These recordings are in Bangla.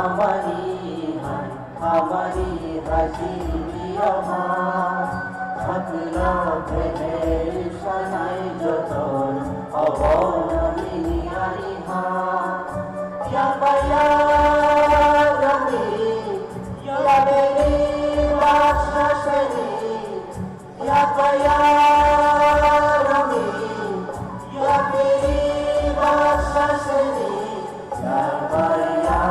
हमारी हसी की अमार छात्रा प्रेमेर सनाई जतन अबनमिनी आरिहा या बाया रमी या बेरी बाससरी या बाया रमी या बेरी बाससरी या बाया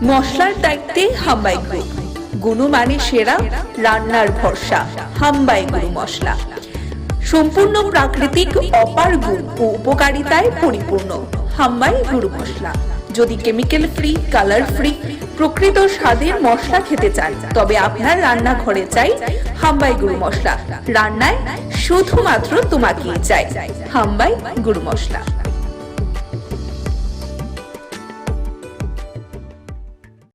মশলার দায়িত্বে হাম্বাই গ্রুপ, গুণমানে সেরা, রান্নার ভরসা। হাম্বাই গুরু মশলা সম্পূর্ণ প্রাকৃতিক, অপার গুণ ও উপকারিতায় পরিপূর্ণ। হাম্বাই গুরু মশলা। যদি কেমিক্যাল ফ্রি, কালার ফ্রি, প্রকৃত স্বাদের মশলা খেতে চান, তবে আপনার রান্নাঘরে চাই হাম্বাই গুরু মশলা। রান্নায় শুধুমাত্র তোমাকেই চাই হাম্বাই গুরু মশলা।